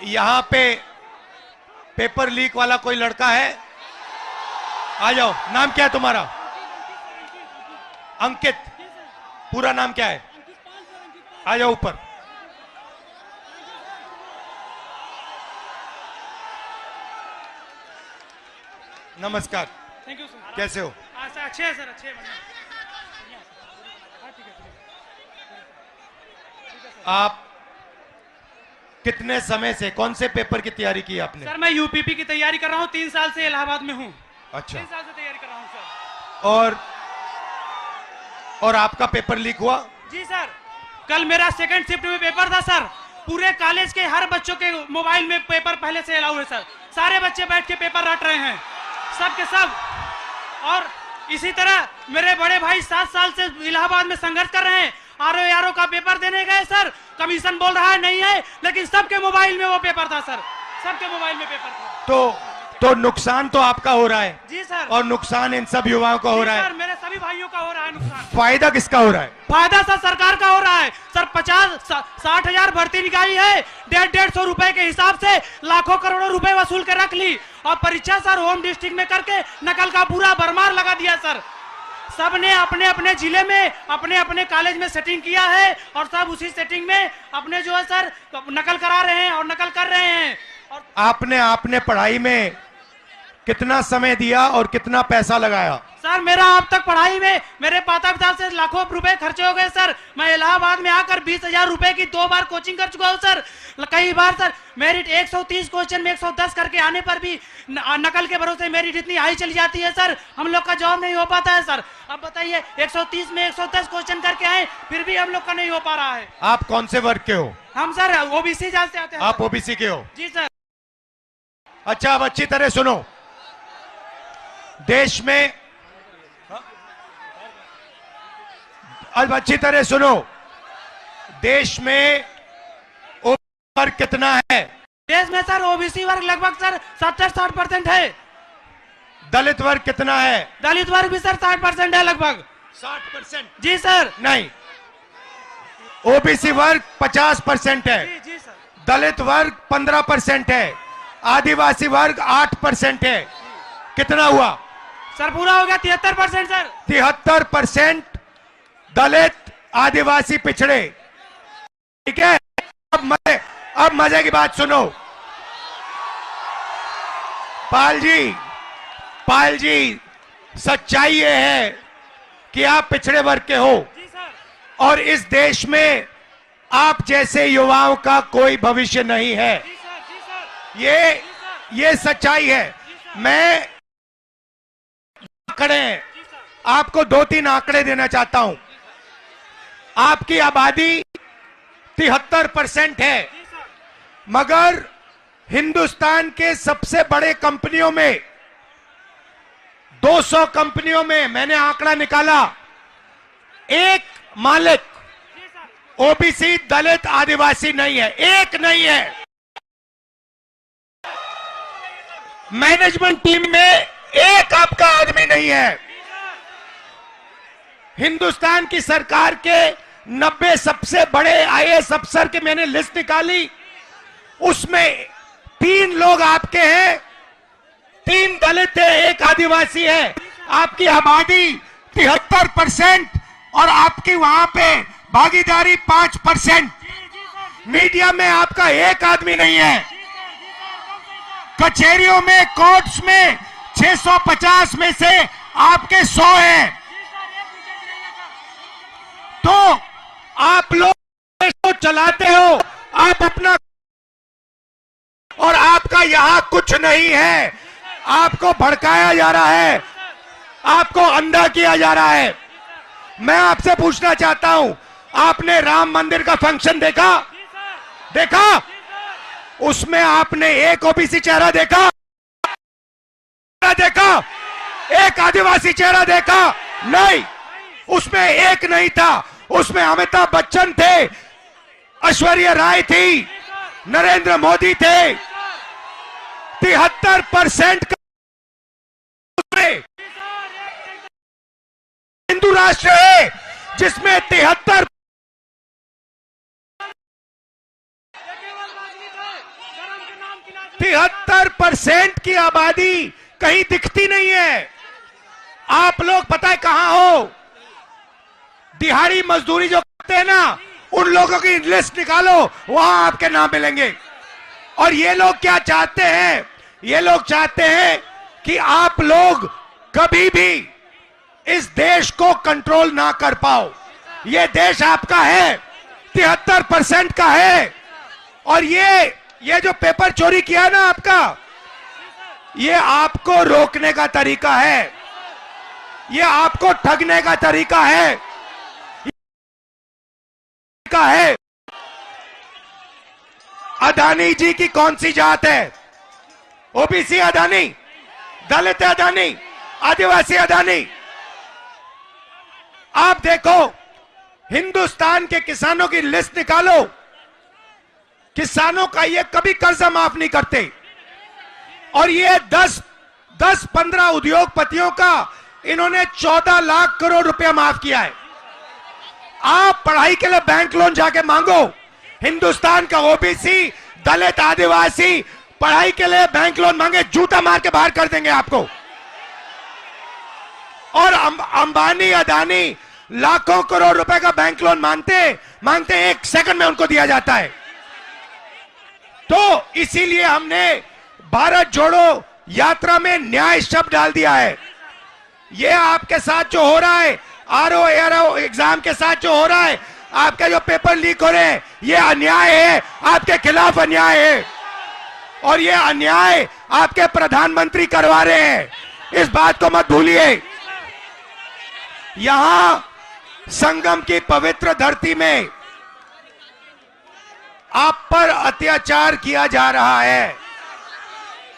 यहाँ पे paper leak वाला कोई लड़का है? आ जाओ। नाम क्या है तुम्हारा? अंकित। पूरा नाम क्या है? आ जाओ ऊपर। नमस्कार। Thank you sir. कैसे हो? अच्छे हैं सर, अच्छे हैं। आप कितने समय से कौन से पेपर की तैयारी की आपने? सर मैं यूपीपी की तैयारी कर रहा हूँ, 3 साल से इलाहाबाद में हूँ। अच्छा। 3 साल से तैयारी कर रहा हूँ सर। और आपका पेपर लीक हुआ? जी सर, कल मेरा सेकंड शिफ्ट में पेपर था सर। पूरे कॉलेज के हर बच्चों के मोबाइल में पेपर पहले से अलाउ है सर। सारे बच्चे बैठ के पेपर रट रहे हैं, सब के सब। और इसी तरह मेरे बड़े भाई 7 साल से इलाहाबाद में संघर्ष कर रहे हैं। आरओ का पेपर देने गए सर, कमीशन बोल रहा है नहीं है, लेकिन सबके मोबाइल में वो पेपर था सर, सबके मोबाइल में पेपर था। तो नुकसान तो आपका हो रहा है। जी सर। और नुकसान इन सब युवाओं का हो रहा है। सर मेरे सभी भाइयों का हो रहा है नुकसान। फायदा किसका हो रहा है? फायदा सर सरकार का हो रहा है सर। 50-60 हजार भर्ती निकाली है, 150 रुपए के हिसाब से लाखों करोड़ों रुपए वसूल के रख ली। और परीक्षा सर होम डिस्ट्रिक्ट में करके नकल का पूरा भरमार लगा दिया सर। सबने अपने अपने जिले में अपने अपने कॉलेज में सेटिंग किया है और सब उसी सेटिंग में अपने जो है सर नकल करा रहे हैं और नकल कर रहे हैं। और आपने पढ़ाई में कितना समय दिया और कितना पैसा लगाया? सर मेरा अब तक पढ़ाई में मेरे माता पिता से लाखों रुपए खर्चे हो गए सर। मैं इलाहाबाद में आकर 20,000 रुपए की 2 बार कोचिंग कर चुका हूँ सर। कई बार सर मेरिट 130 क्वेश्चन में 110 करके आने पर भी नकल के भरोसे मेरिट इतनी हाई चली जाती है सर, हम लोग का जॉब नहीं हो पाता है सर। अब बताइए 130 में 110 क्वेश्चन करके आए, फिर भी हम लोग का नहीं हो पा रहा है। आप कौन से वर्ग के हो? हम सर ओबीसी जात से आते हैं। आप ओबीसी के हो? जी सर। अच्छा, अब अच्छी तरह सुनो। देश में अब अच्छी तरह सुनो, देश में ओबीसी वर्ग कितना है? देश में सर ओबीसी वर्ग लगभग सर 70-60% है। दलित वर्ग कितना है? दलित वर्ग भी सर 60% है लगभग। 60%? जी सर। नहीं, ओबीसी वर्ग 50% है। जी सर। दलित वर्ग 15% है। आदिवासी वर्ग 8% है। कितना हुआ सर? पूरा हो गया 73% सर। 73% दलित आदिवासी पिछड़े। ठीक है, अब मजे की बात सुनो। पाल जी सच्चाई ये है कि आप पिछड़े वर्ग के हो। जी सर। और इस देश में आप जैसे युवाओं का कोई भविष्य नहीं है। जी सर, जी सर। ये सच्चाई है। मैं आंकड़े आपको 2-3 आंकड़े देना चाहता हूं। आपकी आबादी 73% है, मगर हिंदुस्तान के सबसे बड़े कंपनियों में 200 कंपनियों में मैंने आंकड़ा निकाला, एक मालिक ओबीसी दलित आदिवासी नहीं है, एक नहीं है। मैनेजमेंट टीम में एक आपका आदमी नहीं है। हिंदुस्तान की सरकार के 90 सबसे बड़े आईएएस अफसर के मैंने लिस्ट निकाली, उसमें 3 लोग आपके हैं, 3 दलित है, 1 आदिवासी है। आपकी आबादी 73% और आपकी वहां पे भागीदारी 5%। मीडिया में आपका एक आदमी नहीं है। कचहरियों में, कोर्ट्स में 650 में से आपके 100 हैं। तो आप लोग देश को चलाते हो, आप अपना, और आपका यहां कुछ नहीं है। आपको भड़काया जा रहा है, आपको अंधा किया जा रहा है। मैं आपसे पूछना चाहता हूं, आपने राम मंदिर का फंक्शन देखा? उसमें आपने एक ओबीसी चेहरा देखा? एक आदिवासी चेहरा देखा? नहीं, उसमें एक नहीं था। उसमें अमिताभ बच्चन थे, ऐश्वर्या राय थी, नरेंद्र मोदी थे। 73% हिंदू राष्ट्र है जिसमें 73 73% की आबादी कहीं दिखती नहीं है। आप लोग पता है कहां हो? दिहाड़ी मजदूरी जो करते हैं ना, उन लोगों की लिस्ट निकालो, वहां आपके नाम मिलेंगे। और ये लोग क्या चाहते हैं? ये लोग चाहते हैं कि आप लोग कभी भी इस देश को कंट्रोल ना कर पाओ। ये देश आपका है, 73% का है। और ये जो पेपर चोरी किया ना आपका, ये आपको रोकने का तरीका है, ये आपको ठगने का तरीका है। अदानी जी की कौन सी जात है? ओबीसी अदानी, दलित अदानी, आदिवासी अदानी। आप देखो, हिंदुस्तान के किसानों की लिस्ट निकालो, किसानों का ये कभी कर्जा माफ नहीं करते। और ये 10-15 उद्योगपतियों का इन्होंने 14 लाख करोड़ रुपया माफ किया है। आप पढ़ाई के लिए बैंक लोन जाके मांगो, हिंदुस्तान का ओबीसी, दलित, आदिवासी पढ़ाई के लिए बैंक लोन मांगे, जूता मार के बाहर कर देंगे आपको। और अंबानी, अदानी लाखों करोड़ रुपए का बैंक लोन मांगते 1 सेकंड में उनको दिया जाता है। तो इसीलिए हमने भारत जोड़ो यात्रा में न्याय शब्द डाल दिया है। ये आपके साथ जो हो रहा है, आरओ एग्जाम के साथ जो हो रहा है, आपके जो पेपर लीक हो रहे हैं, ये अन्याय है, आपके खिलाफ अन्याय है। और ये अन्याय आपके प्रधानमंत्री करवा रहे हैं, इस बात को मत भूलिए। यहां संगम की पवित्र धरती में आप पर अत्याचार किया जा रहा है,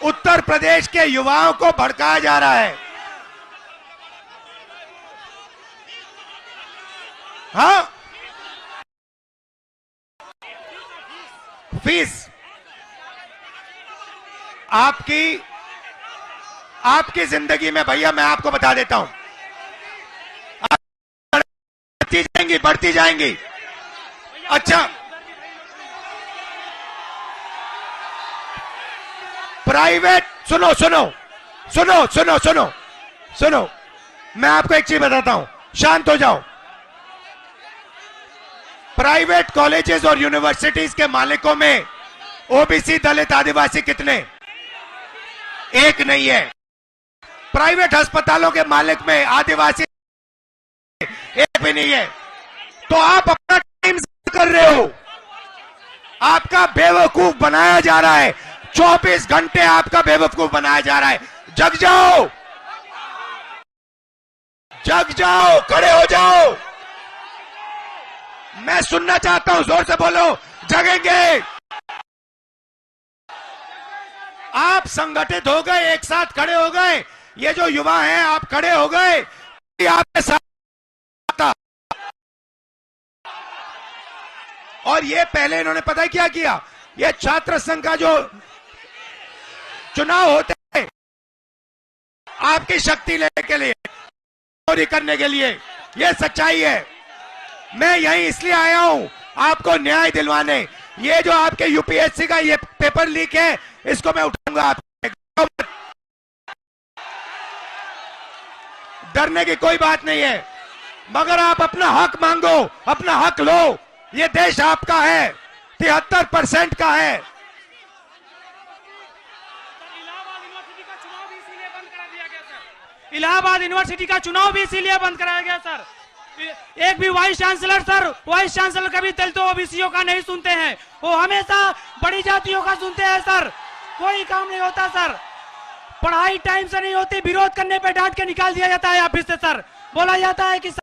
उत्तर प्रदेश के युवाओं को भड़काया जा रहा है। हाँ, फीस आपकी जिंदगी में भैया मैं आपको बता देता हूं, बढ़ती जाएंगी। अच्छा, प्राइवेट, सुनो, मैं आपको एक चीज बताता हूं, शांत हो जाओ। प्राइवेट कॉलेजेस और यूनिवर्सिटीज के मालिकों में ओबीसी, दलित, आदिवासी कितने? एक नहीं है। प्राइवेट अस्पतालों के मालिक में आदिवासी एक भी नहीं है। तो आप अपना टाइम कर रहे हो, आपका बेवकूफ बनाया जा रहा है। 24 घंटे आपका बेवकूफ बनाया जा रहा है। जग जाओ, खड़े हो जाओ। मैं सुनना चाहता हूं, जोर से बोलो, जगेंगे। आप संगठित हो गए, एक साथ खड़े हो गए। ये जो युवा हैं, आप खड़े हो गए, आपके साथ। और ये पहले इन्होंने पता है क्या किया? ये छात्र संघ का जो चुनाव होते हैं, आपकी शक्ति लेने के लिए, चोरी करने के लिए, ये सच्चाई है। मैं यहीं इसलिए आया हूं आपको न्याय दिलवाने। ये जो आपके यूपीएससी का ये पेपर लीक है, इसको मैं उठाऊंगा। आप डरने की कोई बात नहीं है, मगर आप अपना हक मांगो, अपना हक लो। ये देश आपका है, 73% का है। इलाहाबाद यूनिवर्सिटी का चुनाव भी इसीलिए बंद कराया गया सर। एक भी वाइस चांसलर कभी दलितों ओबीसीओ का नहीं सुनते हैं, वो हमेशा बड़ी जातियों का सुनते हैं सर। कोई काम नहीं होता सर, पढ़ाई टाइम से नहीं होती, विरोध करने पे डांट के निकाल दिया जाता है ऑफिस से सर। बोला जाता है कि सर,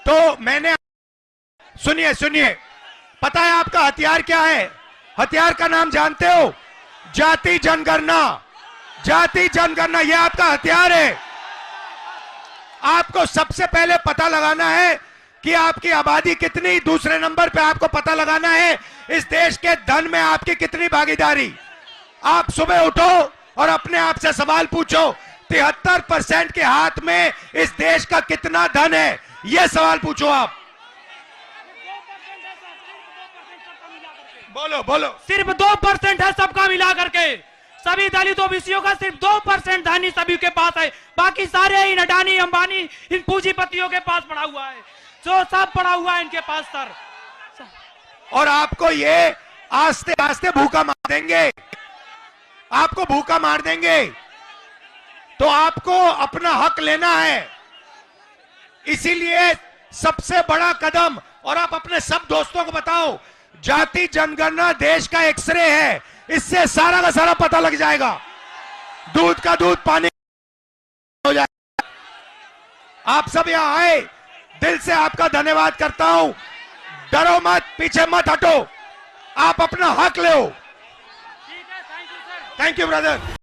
तो मैंने, सुनिए, पता है आपका हथियार क्या है? हथियार का नाम जानते हो? जाति जनगणना, ये आपका हथियार है। आपको सबसे पहले पता लगाना है कि आपकी आबादी कितनी, दूसरे नंबर पे आपको पता लगाना है इस देश के धन में आपकी कितनी भागीदारी। आप सुबह उठो और अपने आप से सवाल पूछो, 73% के हाथ में इस देश का कितना धन है? यह सवाल पूछो आप। बोलो बोलो। सिर्फ 2% है सबका मिला करके, सभी दलित ओबीसीओं का सिर्फ 2% धनी सभी के पास है, बाकी सारे इन अडानी अंबानी इन पूंजीपतियों के पास पड़ा हुआ है, जो सब पड़ा हुआ है इनके पास सर। और आपको ये आस्ते आस्ते भूखा मार देंगे, आपको भूखा मार देंगे। तो आपको अपना हक लेना है, इसीलिए सबसे बड़ा कदम, और आप अपने सब दोस्तों को बताओ, जाति जनगणना देश का एक्सरे है, इससे सारा का सारा पता लग जाएगा, दूध का दूध पानी हो जाएगा। आप सब यहां आए, दिल से आपका धन्यवाद करता हूं। डरो मत, पीछे मत हटो, आप अपना हक लो। ठीक है, thank you sir. Thank you brother.